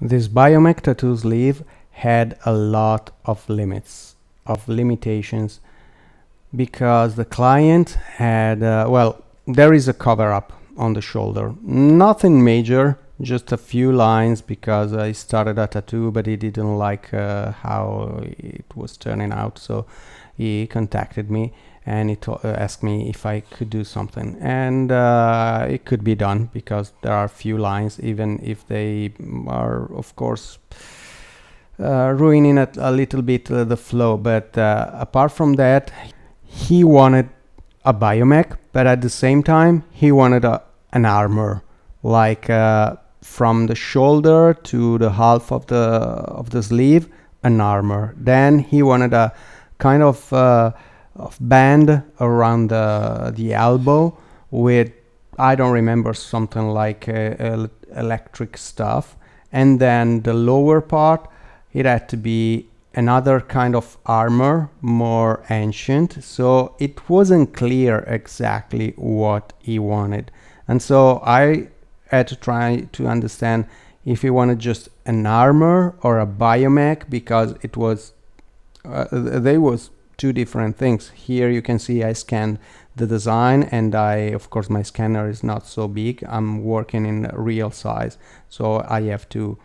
This Biomech tattoo sleeve had a lot of limitations, because the client had, well, there is a cover-up on the shoulder. Nothing major, just a few lines, because I started a tattoo, but he didn't like how it was turning out, so he contacted me and he asked me if I could do something, and it could be done, because there are few lines, even if they are, of course, ruining a little bit the flow. But apart from that, he wanted a Biomech, but at the same time he wanted an armor, like from the shoulder to the half of the sleeve, an armor. Then he wanted a kind of band around the elbow with, I don't remember, something like electric stuff. And then the lower part, it had to be another kind of armor, more ancient. So it wasn't clear exactly what he wanted. And so I had to try to understand if he wanted just an armor or a Biomech, because it was they was two different things. Here you can see I scanned the design, and of course my scanner is not so big. I'm working in real size, so I have to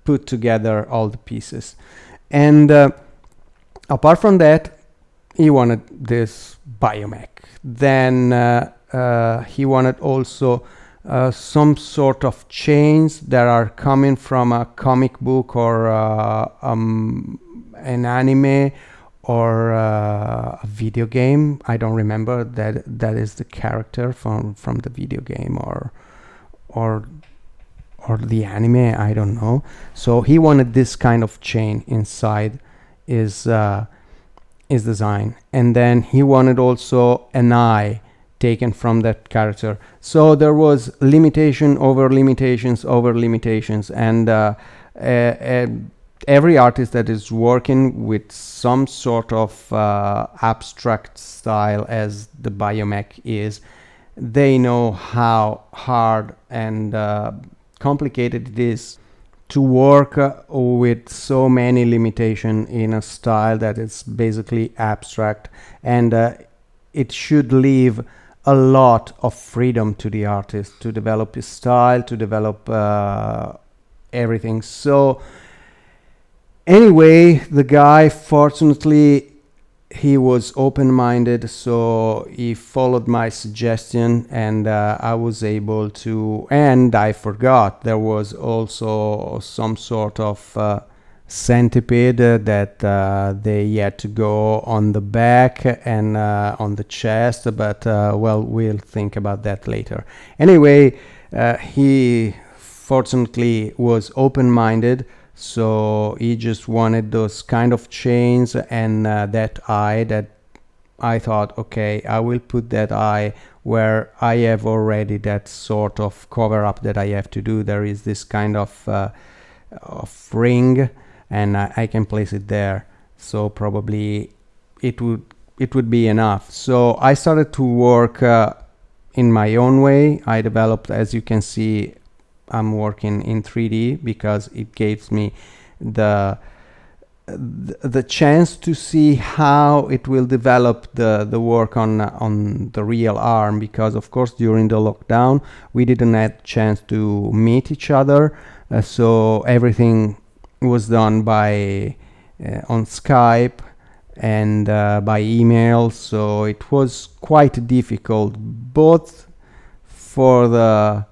put together all the pieces. And apart from that, he wanted this Biomech. Then he wanted also some sort of chains that are coming from a comic book or an anime or a video game. I don't remember that is the character from the video game or the anime, I don't know. So he wanted this kind of chain inside his design. And then he wanted also an eye taken from that character. So there was limitation over limitations over limitations. And every artist that is working with some sort of abstract style, as the Biomech is, they know how hard and complicated it is to work with so many limitations in a style that is basically abstract, and it should leave a lot of freedom to the artist to develop his style, to develop everything. So anyway, the guy, fortunately, he was open-minded, so he followed my suggestion, and I was able to. And I forgot, there was also some sort of centipede that they had to go on the back and on the chest, but well, we'll think about that later. Anyway, he fortunately was open-minded, so he just wanted those kind of chains and that eye that I thought, okay, I will put that eye where I have already that sort of cover up that I have to do. There is this kind of ring, and I can place it there. So probably it would be enough. So I started to work in my own way. I developed, as you can see, I'm working in 3D because it gives me the chance to see how it will develop the work on the real arm, because of course during the lockdown we didn't have chance to meet each other, so everything was done by on Skype and by email. So it was quite difficult, both for the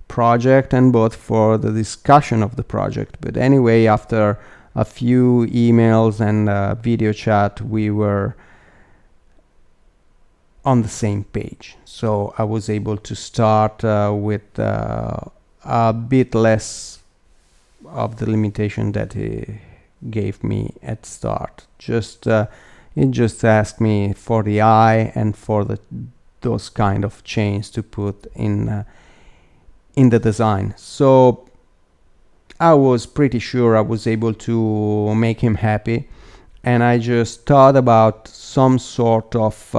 project and both for the discussion of the project. But anyway, after a few emails and video chat, we were on the same page. So I was able to start with a bit less of the limitation that he gave me at start. It just asked me for the eye and for those kind of chains to put in the design. So I was pretty sure I was able to make him happy, and I just thought about some sort of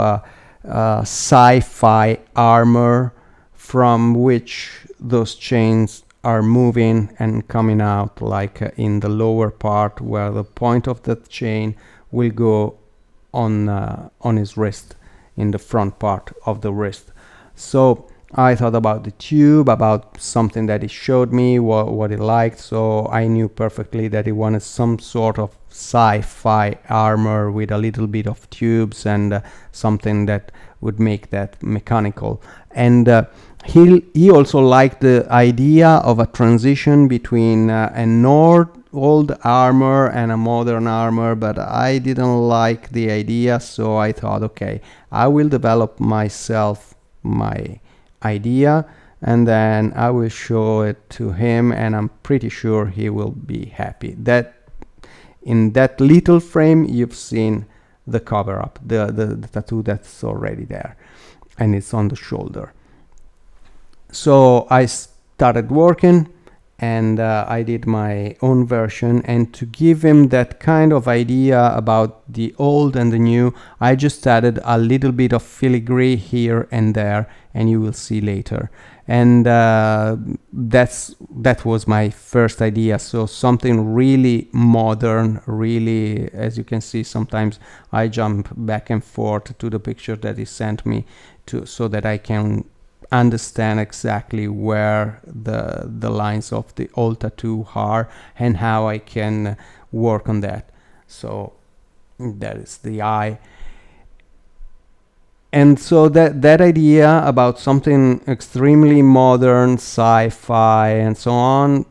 sci-fi armor from which those chains are moving and coming out, like in the lower part where the point of the chain will go on his wrist, in the front part of the wrist. So I thought about the tube, about something that he showed me, what he liked, so I knew perfectly that he wanted some sort of sci-fi armor with a little bit of tubes and something that would make that mechanical. And he also liked the idea of a transition between an old armor and a modern armor, but I didn't like the idea, so I thought, okay, I will develop myself my idea and then I will show it to him, and I'm pretty sure he will be happy. That in that little frame you've seen the cover up, the tattoo that's already there, and it's on the shoulder. So I started working, and I did my own version, and to give him that kind of idea about the old and the new, I just added a little bit of filigree here and there, and you will see later. And that was my first idea, so something really modern, really, as you can see, sometimes I jump back and forth to the picture that he sent me so that I can understand exactly where the lines of the old tattoo are and how I can work on that. So that is the eye. And so that idea about something extremely modern, sci-fi and so on,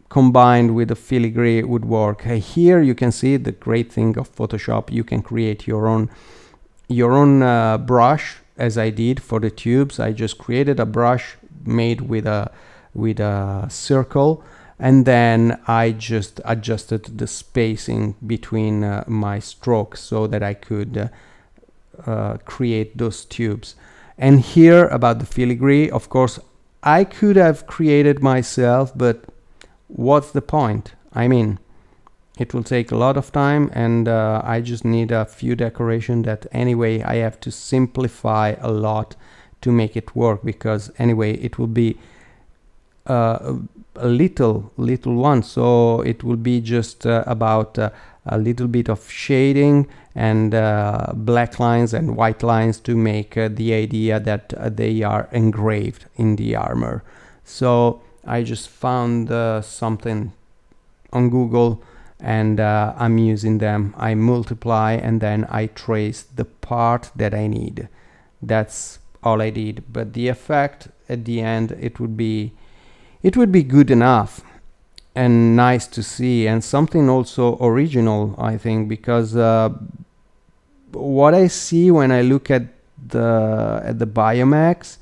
combined with the filigree would work. Here you can see the great thing of Photoshop. You can create your own brush, as I did for the tubes. I just created a brush made with a circle, and then I just adjusted the spacing between my strokes so that I could create those tubes. And here about the filigree, of course I could have created myself, but what's the point? I mean, it will take a lot of time, and I just need a few decoration that anyway I have to simplify a lot to make it work, because anyway it will be a little one, so it will be just about a little bit of shading and black lines and white lines to make the idea that they are engraved in the armor. So I just found something on Google, and I'm using them. I multiply and then I trace the part that I need. That's all I did, but the effect at the end, it would be good enough and nice to see, and something also original, I think, because what I see when I look at the Biomech,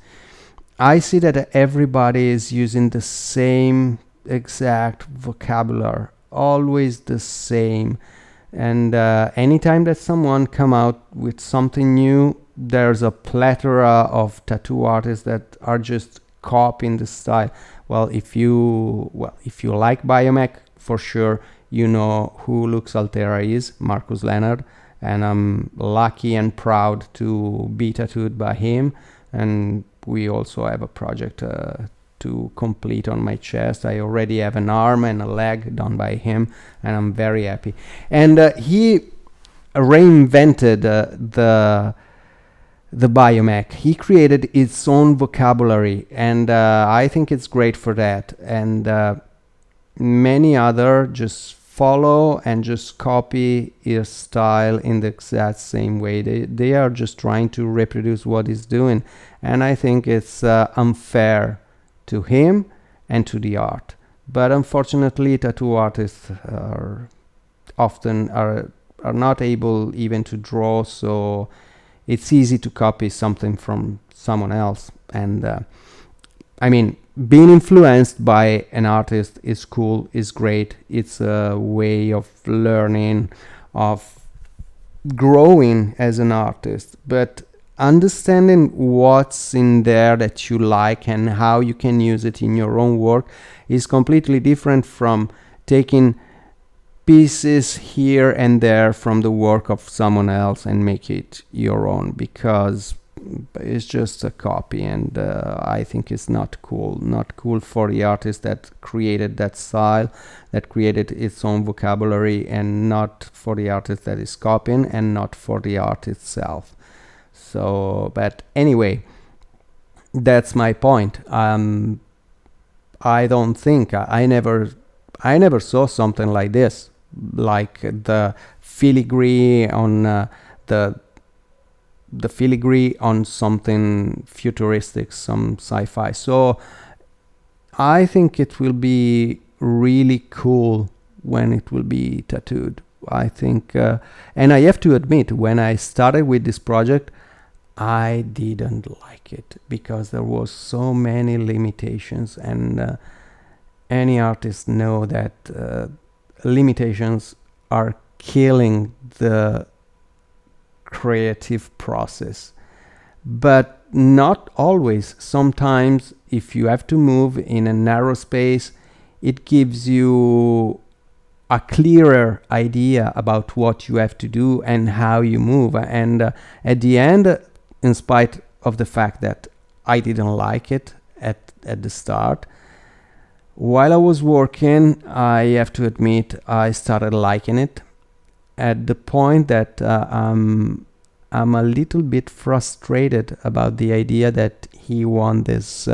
I see that everybody is using the same exact vocabulary, always the same, and anytime that someone come out with something new, there's a plethora of tattoo artists that are just copying the style. Well, if you like Biomech, for sure you know who Lux Altera is, Marcus Leonard, and I'm lucky and proud to be tattooed by him. And we also have a project to complete on my chest. I already have an arm and a leg done by him, and I'm very happy. And he reinvented the Biomech. He created its own vocabulary, and I think it's great for that. And many other just follow and just copy his style in the exact same way. They are just trying to reproduce what he's doing, and I think it's unfair to him and to the art. But unfortunately, tattoo artists are often are not able even to draw, so it's easy to copy something from someone else. And I mean, being influenced by an artist is cool, is great. It's a way of learning, of growing as an artist. But understanding what's in there that you like and how you can use it in your own work is completely different from taking pieces here and there from the work of someone else and make it your own. Because it's just a copy, and I think it's not cool for the artist that created that style, that created its own vocabulary, and not for the artist that is copying, and not for the art itself. So, but anyway, that's my point. I don't think I never saw something like this, like the filigree on the filigree on something futuristic, some sci-fi. So I think it will be really cool when it will be tattooed. I think, and I have to admit, when I started with this project, I didn't like it because there was so many limitations, and any artists know that limitations are killing the creative process. But not always. Sometimes if you have to move in a narrow space, it gives you a clearer idea about what you have to do and how you move. And at the end, in spite of the fact that I didn't like it at the start, while I was working, I have to admit, I started liking it, at the point that I'm a little bit frustrated about the idea that he won this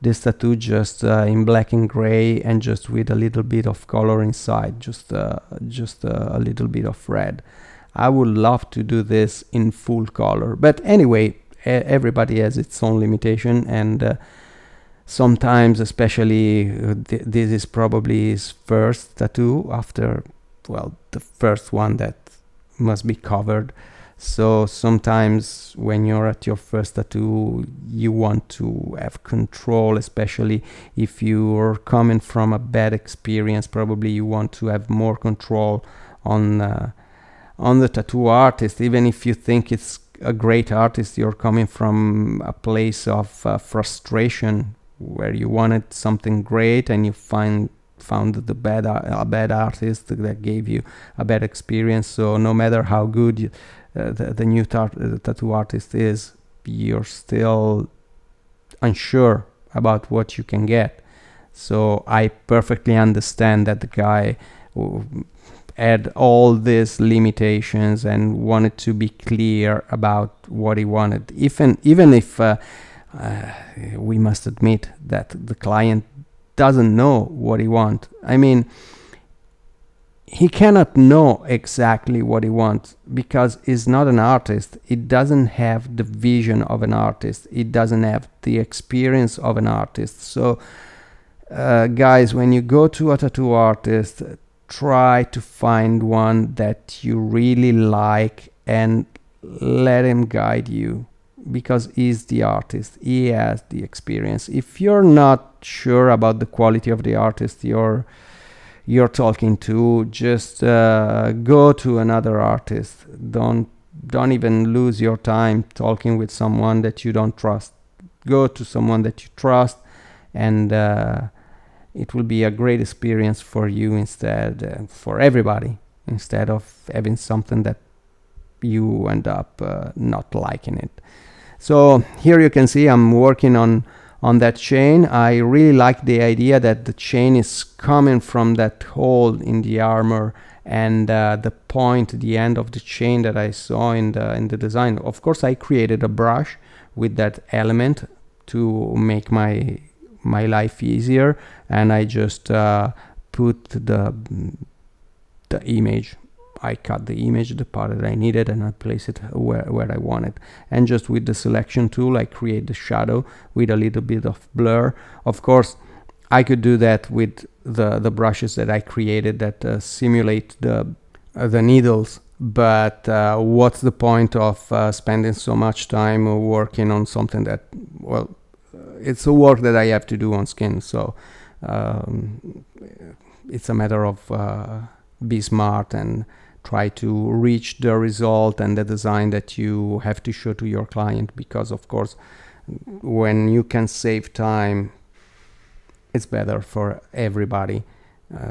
tattoo just in black and gray, and just with a little bit of color inside, just a little bit of red. I would love to do this in full color, but anyway, everybody has its own limitation, and sometimes, especially this is probably his first tattoo after, well, the first one that must be covered. So sometimes when you're at your first tattoo, you want to have control, especially if you're coming from a bad experience. Probably you want to have more control on the tattoo artist. Even if you think it's a great artist, you're coming from a place of frustration, where you wanted something great and you found a bad artist that gave you a bad experience. So no matter how good the new tattoo artist is, you're still unsure about what you can get. So I perfectly understand that the guy had all these limitations and wanted to be clear about what he wanted, even if we must admit that the client doesn't know what he wants. I mean, he cannot know exactly what he wants because he's not an artist. He doesn't have the vision of an artist. He doesn't have the experience of an artist. So, guys, when you go to a tattoo artist, try to find one that you really like and let him guide you, because he's the artist. He has the experience. If you're not sure about the quality of the artist you're talking to, just go to another artist. Don't even lose your time talking with someone that you don't trust. Go to someone that you trust, and it will be a great experience for you instead, for everybody, instead of having something that you end up not liking it. So here you can see I'm working on that chain. I really like the idea that the chain is coming from that hole in the armor, and the point, the end of the chain that I saw in the design. Of course, I created a brush with that element to make my life easier, and I just put the image. I cut the image, the part that I needed, and I place it where I want it. And just with the selection tool, I create the shadow with a little bit of blur. Of course, I could do that with the brushes that I created that simulate the needles. But what's the point of spending so much time working on something that, well, it's a work that I have to do on skin. So it's a matter of be smart and try to reach the result and the design that you have to show to your client, because of course when you can save time, it's better for everybody.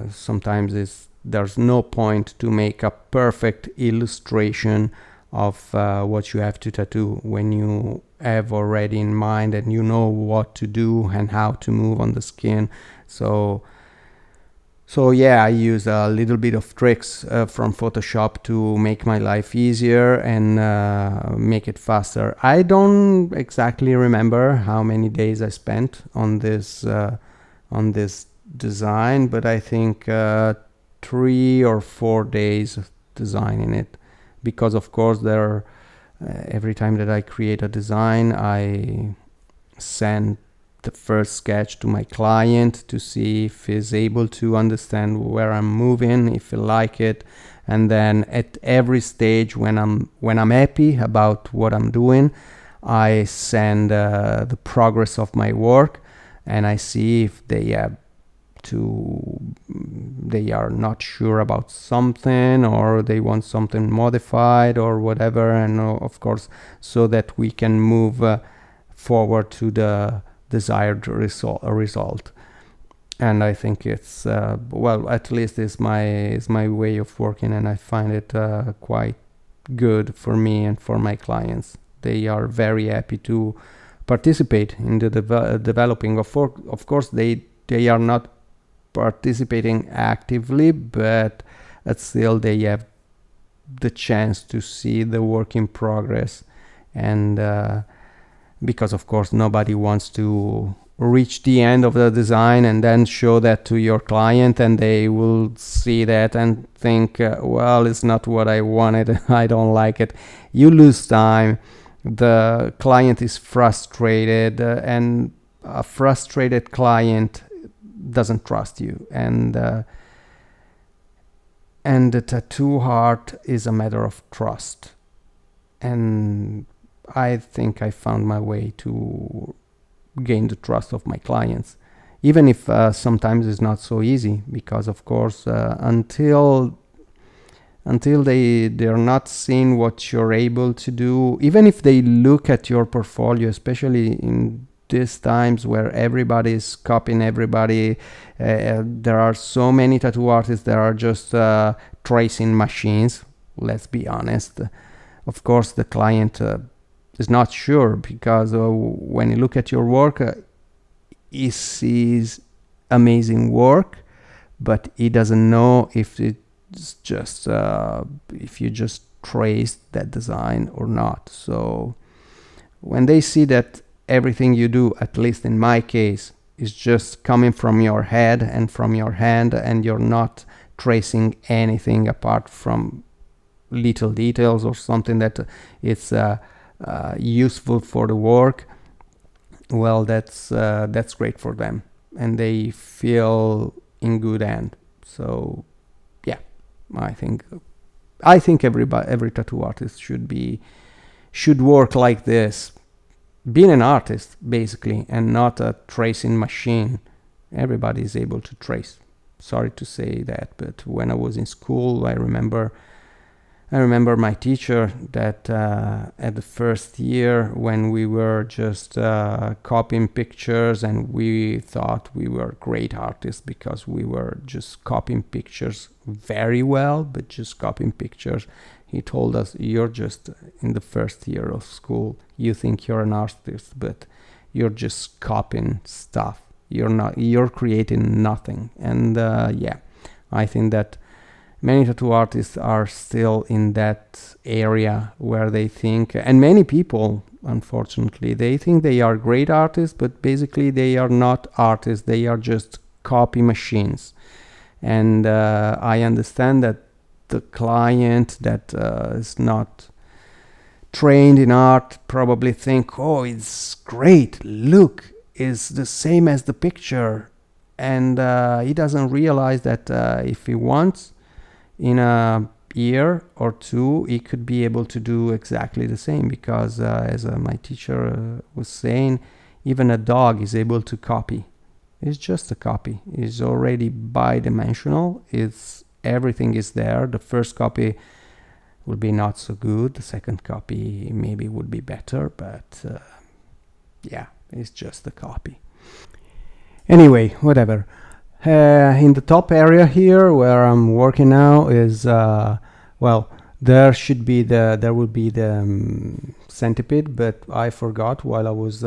Sometimes there's no point to make a perfect illustration of what you have to tattoo, when you have already in mind and you know what to do and how to move on the skin. So yeah, I use a little bit of tricks from Photoshop to make my life easier and make it faster. I don't exactly remember how many days I spent on this design, but I think 3 or 4 days of designing it, because of course every time that I create a design, I send the first sketch to my client to see if he's able to understand where I'm moving, if he like it, and then at every stage when I'm happy about what I'm doing, I send the progress of my work, and I see if they are not sure about something, or they want something modified or whatever, and of course, so that we can move forward to the desired result. And I think it's well, at least is my way of working, and I find it quite good for me and for my clients. They are very happy to participate in the developing. Of course, they are not participating actively, but still they have the chance to see the work in progress. And because of course nobody wants to reach the end of the design and then show that to your client, and they will see that and think, well, it's not what I wanted, I don't like it. You lose time, the client is frustrated, and a frustrated client doesn't trust you, and the tattoo art is a matter of trust. And I think I found my way to gain the trust of my clients, even if sometimes it's not so easy, because of course until they're not seeing what you're able to do, even if they look at your portfolio, especially in these times where everybody is copying everybody, there are so many tattoo artists that are just tracing machines, let's be honest. Of course the client is not sure, because when you look at your work, he sees amazing work, but he doesn't know if it's just if you just traced that design or not. So when they see that everything you do, at least in my case, is just coming from your head and from your hand, and you're not tracing anything apart from little details or something that it's useful for the work, well, that's great for them, and they feel in good hand. So yeah, I think every tattoo artist should work like this, being an artist basically, and not a tracing machine. Everybody is able to trace. Sorry to say that, but when I was in school, I remember my teacher that at the first year, when we were just copying pictures, and we thought we were great artists because we were just copying pictures very well, but just copying pictures. He told us, you're just in the first year of school, you think you're an artist, but you're just copying stuff. You're creating nothing. And yeah, I think that many tattoo artists are still in that area where they think, and many people, unfortunately, they think they are great artists, but basically they are not artists, they are just copy machines. And I understand that the client that is not trained in art probably think, oh, it's great, look, it's the same as the picture. And he doesn't realize that if he wants, in a year or two, he could be able to do exactly the same, because as my teacher was saying, even a dog is able to copy. It's just a copy. It's already bidimensional. Everything is there. The first copy will be not so good. The second copy maybe would be better, but yeah, it's just a copy. Anyway, whatever. In the top area here where I'm working now is, well, There will be the centipede, but I forgot while I was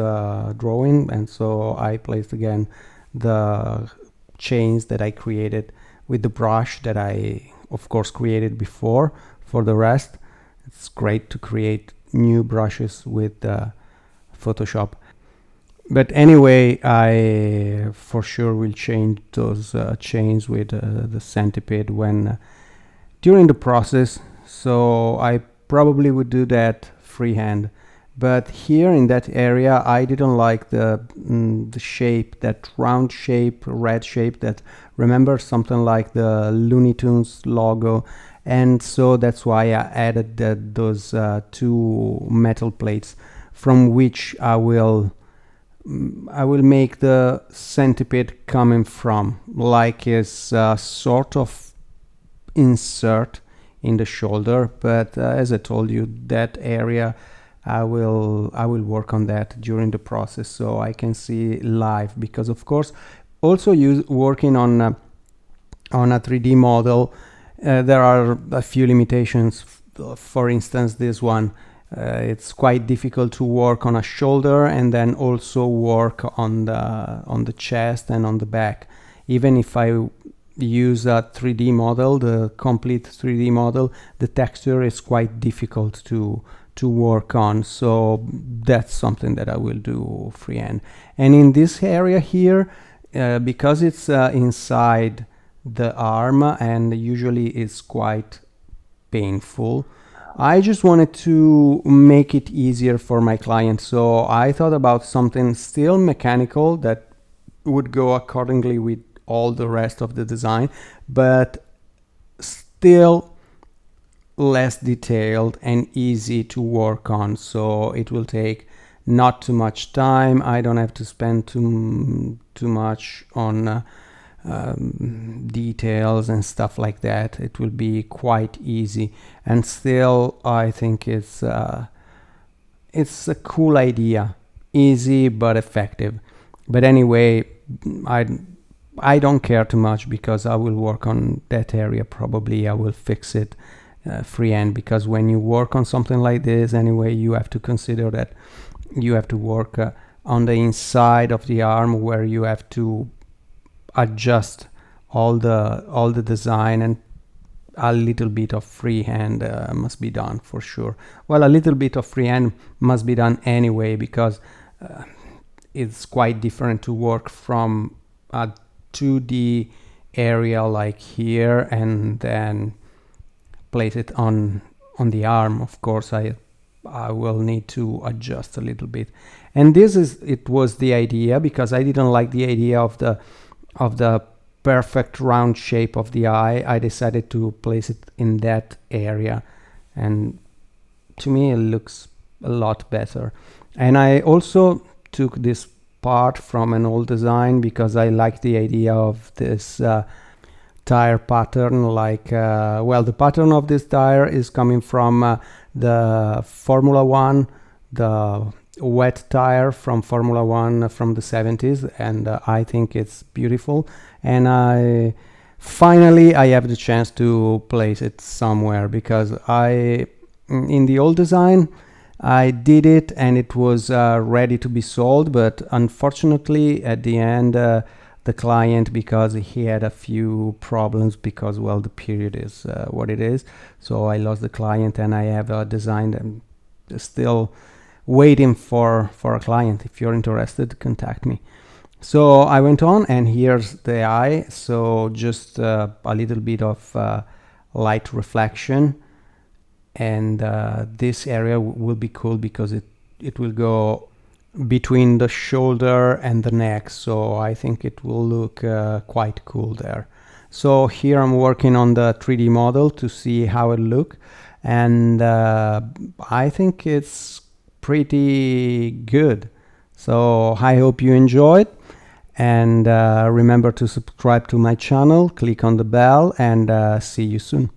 drawing, and so I placed again the chains that I created with the brush that I of course created before. For the rest, it's great to create new brushes with Photoshop. But anyway, I for sure will change those chains with the centipede when during the process, so I probably would do that freehand. But here in that area, I didn't like the shape, that round shape, red shape that remember something like the Looney Tunes logo, and so that's why I added those two metal plates from which I will make the centipede coming from, like is sort of insert in the shoulder. But as I told you, that area I will work on that during the process, so I can see live, because of course also working on a 3D model, there are a few limitations. For instance, this one, it's quite difficult to work on a shoulder and then also work on the chest and on the back. Even if I use a 3D model, the complete 3D model, the texture is quite difficult to work on, so that's something that I will do freehand. And in this area here, because it's inside the arm and usually it's quite painful, I just wanted to make it easier for my client, so I thought about something still mechanical that would go accordingly with all the rest of the design, but still less detailed and easy to work on, so it will take not too much time. I don't have to spend too much on details and stuff like that. It will be quite easy, and still I think it's a cool idea, easy but effective. But anyway, I don't care too much, because I will work on that area. Probably I will fix it freehand, because when you work on something like this anyway, you have to consider that you have to work on the inside of the arm, where you have to adjust all the design, and a little bit of freehand must be done for sure. Well, a little bit of freehand must be done anyway, because it's quite different to work from a 2D area like here and then place it on the arm. Of course, I will need to adjust a little bit, and it was the idea, because I didn't like the idea of the perfect round shape of the eye. I decided to place it in that area, and to me it looks a lot better. And I also took this part from an old design, because I like the idea of this tire pattern, like well, the pattern of this tire is coming from the Formula One, the wet tire from Formula One from the 70s, and I think it's beautiful, and I finally have the chance to place it somewhere, because in the old design I did it and it was ready to be sold, but unfortunately at the end the client, because he had a few problems, because well, the period is what it is, so I lost the client, and I have a design that still waiting for a client. If you're interested, contact me. So I went on, and here's the eye, so just a little bit of light reflection, and this area will be cool, because it will go between the shoulder and the neck, so I think it will look quite cool there. So here I'm working on the 3D model to see how it look, and I think it's pretty good. So I hope you enjoyed, and remember to subscribe to my channel, click on the bell, and see you soon.